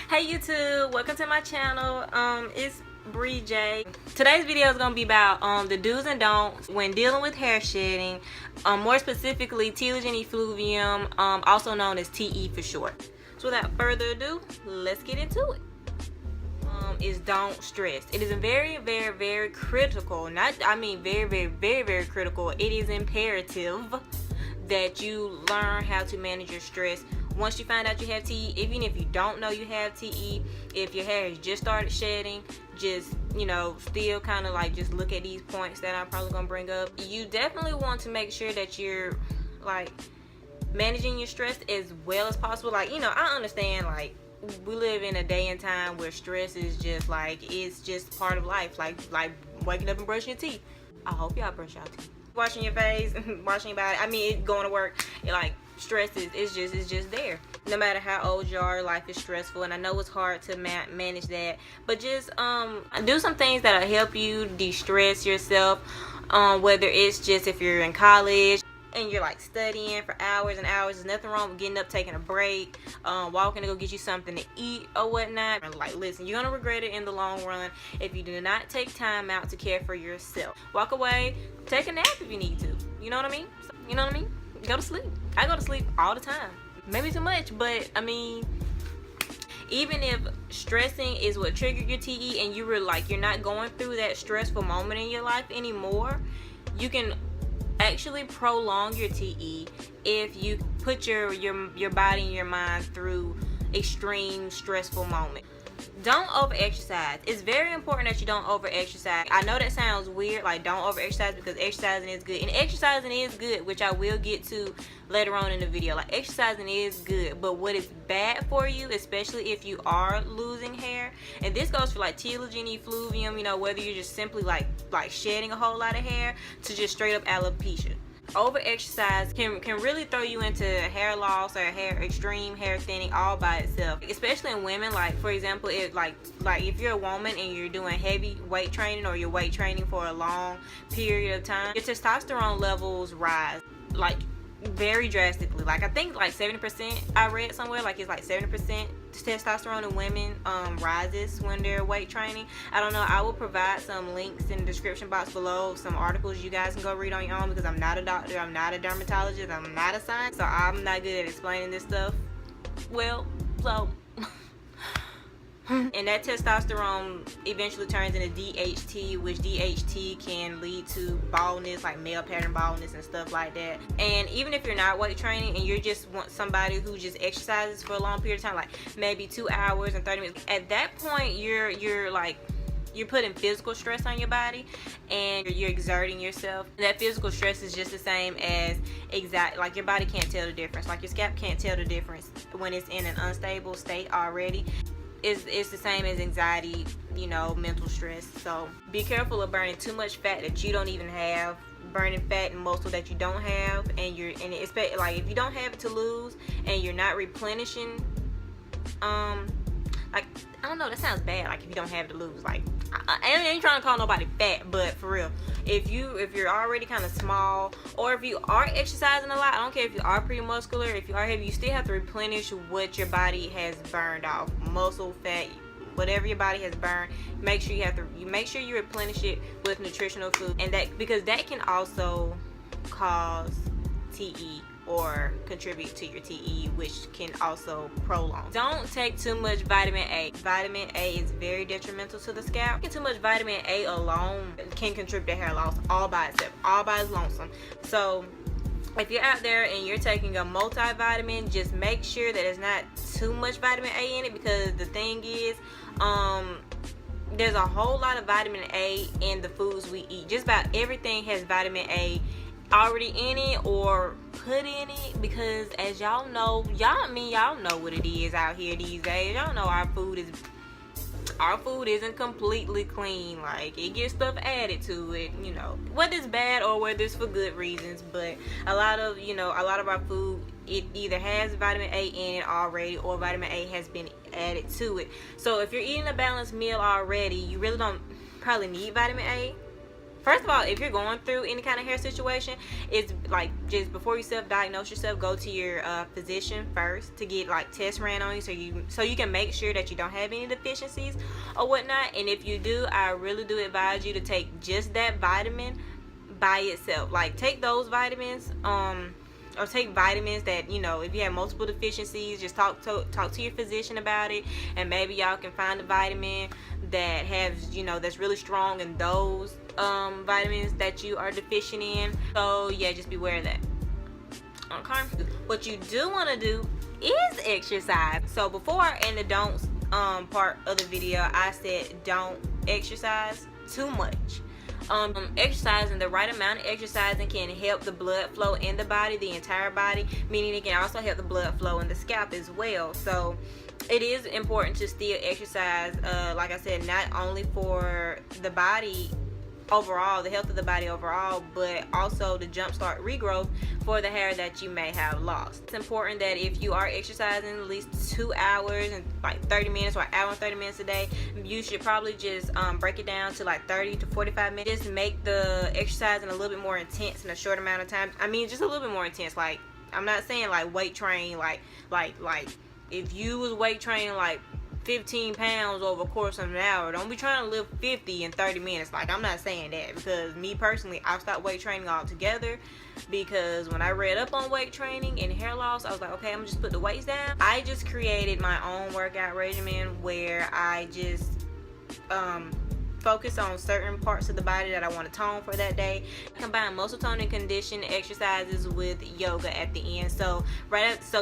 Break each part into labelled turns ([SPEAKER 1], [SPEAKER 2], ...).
[SPEAKER 1] Hey YouTube, welcome to my channel. It's Bree J. Today's video is gonna be about the do's and don'ts when dealing with hair shedding. More specifically, Telogen Effluvium, also known as TE for short. So without further ado, let's get into it. Is don't stress. It is a very critical. Very critical. It is imperative that you learn how to manage your stress. Once you find out you have TE, even if you don't know you have TE, if your hair has just started shedding, just, still kind of like just look at these points that I'm probably gonna bring up. You definitely want to make sure that you're like managing your stress as well as possible. I understand, like, we live in a day and time where stress is just like, it's just part of life, like waking up and brushing your teeth. I hope y'all brush your teeth, washing your face, washing your body. Going to work, stress is just there. No matter how old you are, life is stressful, and I know it's hard to manage that, but just do some things that'll help you de-stress yourself. Whether it's just if you're in college and you're like studying for hours and hours, there's nothing wrong with getting up, taking a break, walking to go get you something to eat or whatnot. Like, listen, you're gonna regret it in the long run if you do not take time out to care for yourself. Walk away, take a nap if you need to. You know what I mean? Go to sleep. I go to sleep all the time. Maybe too much, but even if stressing is what triggered your TE and you're not going through that stressful moment in your life anymore, you can actually prolong your TE if you put your body and your mind through extreme stressful moments. Don't over exercise. It's very important that you don't over exercise. I know that sounds weird, like don't over exercise, because exercising is good, and exercising is good, which I will get to later on in the video. Like, exercising is good, but what is bad for you, especially if you are losing hair, and this goes for like Telogen Effluvium, whether you're just simply like shedding a whole lot of hair to just straight up alopecia. Over exercise can really throw you into hair loss or extreme hair thinning all by itself, especially in women. Like, for example, if if you're a woman and you're doing heavy weight training, or you're weight training for a long period of time, your testosterone levels rise like very drastically. Like, I think like 70%, I read somewhere, like it's like 70% testosterone in women rises when they're weight training. I don't know. I will provide some links in the description box below, some articles you guys can go read on your own, because I'm not a doctor, I'm not a dermatologist, I'm not a scientist, so I'm not good at explaining this stuff well. So and that testosterone eventually turns into DHT, which DHT can lead to baldness, like male pattern baldness and stuff like that. And even if you're not weight training and you're just want somebody who just exercises for a long period of time, like maybe 2 hours and 30 minutes, at that point you're putting physical stress on your body and you're exerting yourself. That physical stress is just the same as like your body can't tell the difference, like your scalp can't tell the difference when it's in an unstable state already. It's the same as anxiety, mental stress. So be careful of burning too much fat that you don't even have, burning fat and muscle that you don't have, and like if you don't have it to lose and you're not replenishing, like, I don't know, that sounds bad, like if you don't have it to lose. Like, I ain't trying to call nobody fat, but for real, if you're already kind of small, or if you are exercising a lot, I don't care if you are pretty muscular, if you are heavy, you still have to replenish what your body has burned off, muscle, fat, whatever your body has burned. Make sure you replenish it with nutritional food, and that, because that can also cause TE or contribute to your TE, which can also prolong. Don't take too much vitamin A. Vitamin A is very detrimental to the scalp. Too much vitamin A alone can contribute to hair loss all by itself, all by its lonesome. So if you're out there and you're taking a multivitamin, just make sure that there's not too much vitamin A in it, because the thing is, there's a whole lot of vitamin A in the foods we eat. Just about everything has vitamin A already in it or put in it, because as y'all know, y'all know what it is out here these days. Y'all know our food isn't completely clean. Like, it gets stuff added to it, whether it's bad or whether it's for good reasons. But a lot of our food, it either has vitamin A in it already, or vitamin A has been added to it. So if you're eating a balanced meal already, you really don't probably need vitamin A. First of all, if you're going through any kind of hair situation, it's like, just before you self-diagnose yourself, go to your physician first to get like tests ran on you, so you can make sure that you don't have any deficiencies or whatnot. And if you do, I really do advise you to take just that vitamin by itself. Like, take those vitamins, or take vitamins that, you know, if you have multiple deficiencies, just talk to your physician about it, and maybe y'all can find a vitamin that has, you know, that's really strong in those vitamins that you are deficient in. So yeah, just beware of that. Okay, what you do want to do is exercise. So before, in the don'ts part of the video, I said don't exercise too much. Exercising, the right amount of exercising can help the blood flow in the body, the entire body, meaning it can also help the blood flow in the scalp as well. So it is important to still exercise, like I said, not only for the body overall, the health of the body overall, but also to jumpstart regrowth for the hair that you may have lost. It's important that if you are exercising at least 2 hours and like 30 minutes or an hour and 30 minutes a day, you should probably just break it down to like 30 to 45 minutes. Just make the exercising a little bit more intense in a short amount of time. I mean, just a little bit more intense. Like, I'm not saying like weight train, like if you was weight training like 15 pounds over the course of an hour, don't be trying to lift 50 in 30 minutes. Like, I'm not saying that, because me personally, I've stopped weight training altogether, because when I read up on weight training and hair loss, I was like, okay, I'm gonna just put the weights down. I just created my own workout regimen where I just focus on certain parts of the body that I want to tone for that day. I combine muscle tone and condition exercises with yoga at the end. So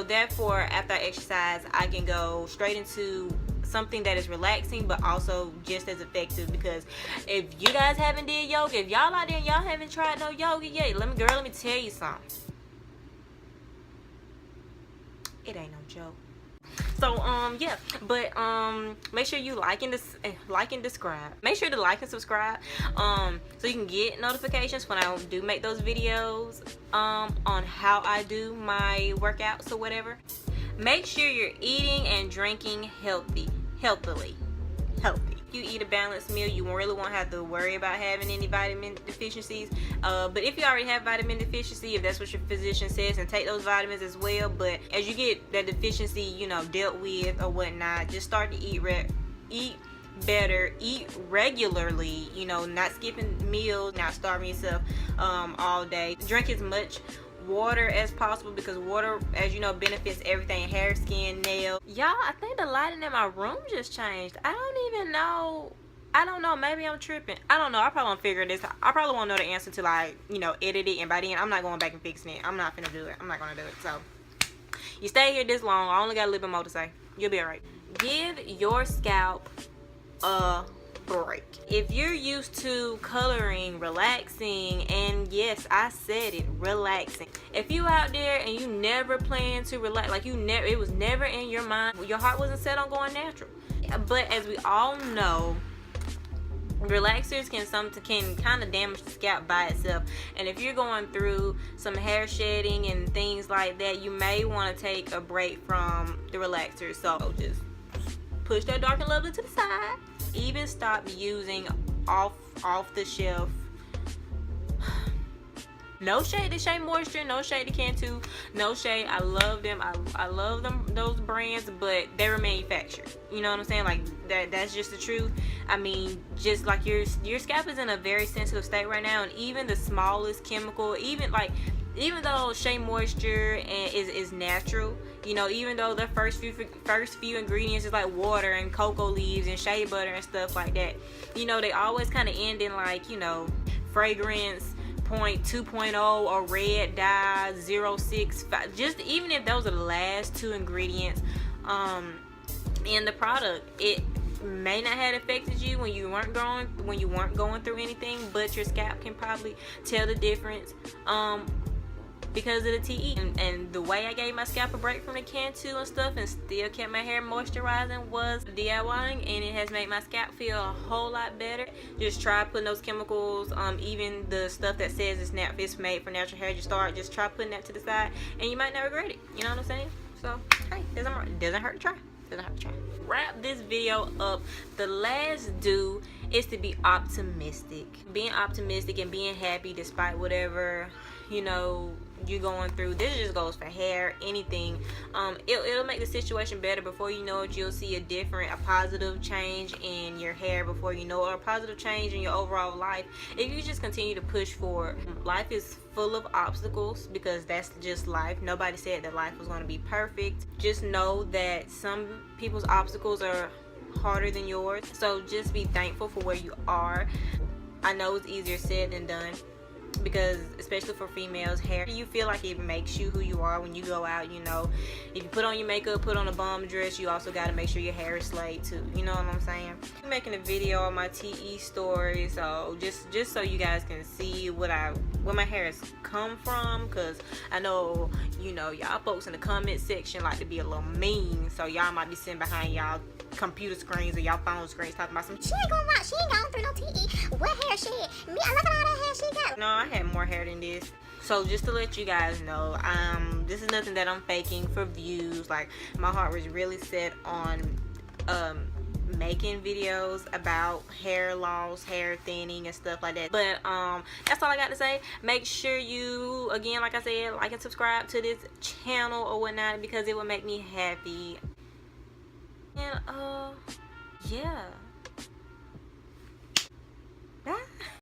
[SPEAKER 1] therefore, after I exercise, I can go straight into something that is relaxing but also just as effective. Because if you guys haven't did yoga, if y'all out there and y'all haven't tried no yoga yet, let me tell you something. It ain't no joke. So yeah, but make sure you like and subscribe. Make sure to like and subscribe so you can get notifications when I do make those videos on how I do my workouts or whatever. Make sure you're eating and drinking healthily. If you eat a balanced meal, you really won't have to worry about having any vitamin deficiencies. But if you already have vitamin deficiency, if that's what your physician says, and take those vitamins as well. But as you get that deficiency, you know, dealt with or whatnot, just start to eat better, eat regularly, you know, not skipping meals, not starving yourself all day. Drink as much water as possible, because water, as you know, benefits everything: hair, skin, nails. Y'all, I think the lighting in my room just changed. I don't know, maybe I'm tripping. I don't know. I probably won't figure this out. I probably won't know the answer till I, you know, edit it, and by then I'm not going back and fixing it. I'm not finna do it. I'm not gonna do it. So you stay here this long, I only got a little bit more to say. You'll be alright. Give your scalp a break. If you're used to coloring, relaxing, and yes, I said it, relaxing. If you out there and you never plan to relax, like it was never in your mind, your heart wasn't set on going natural. But as we all know, relaxers can kind of damage the scalp by itself. And if you're going through some hair shedding and things like that, you may want to take a break from the relaxers. So just push that Dark and Lovely to the side. Even stop using off the shelf. No shade to Shea Moisture, no shade to Cantu, no shade. I love them. I love them, those brands, but they're manufactured. You know what I'm saying? Like that's just the truth. I mean, just like your scalp is in a very sensitive state right now, and even the smallest chemical, even though Shea Moisture is natural, you know, even though the first few ingredients is like water and cocoa leaves and shea butter and stuff like that, you know, they always kind of end in like, you know, fragrance 2.0 or red dye 0.65. Just even if those are the last two ingredients in the product, it may not have affected you when you weren't going through anything, but your scalp can probably tell the difference because of the TE. And the way I gave my scalp a break from the Cantu and stuff and still kept my hair moisturizing was DIYing, and it has made my scalp feel a whole lot better. Just try putting those chemicals, even the stuff that says it's made for natural hair, just try putting that to the side, and you might not regret it. You know what I'm saying? So hey, doesn't hurt to try. Doesn't have to try. Wrap this video up. The last do is to be optimistic. Being optimistic and being happy despite whatever, you know, you're going through. This just goes for hair, anything. It'll make the situation better. Before you know it, you'll see a positive change in your hair before you know it, or a positive change in your overall life. If you just continue to push forward. Life is full of obstacles because that's just life. Nobody said that life was going to be perfect. Just know that some people's obstacles are harder than yours. So just be thankful for where you are. I know it's easier said than done, because especially for females, hair, you feel like it makes you who you are when you go out. You know, if you put on your makeup, put on a bomb dress, you also got to make sure your hair is slayed too. You know what I'm saying? I'm making a video on my TE story, so just so you guys can see where my hair has come from, because I know, you know, y'all folks in the comment section like to be a little mean, so y'all might be sitting behind y'all computer screens or y'all phone screens talking about some, she ain't gonna rock, she ain't going through no TE, what hair she, me, look at all that hair she got. No, I had more hair than this. So just to let you guys know, this is nothing that I'm faking for views. Like, my heart was really set on making videos about hair loss, hair thinning, and stuff like that. But that's all I got to say. Make sure you, again, like I said, like and subscribe to this channel or whatnot, because it will make me happy. And yeah.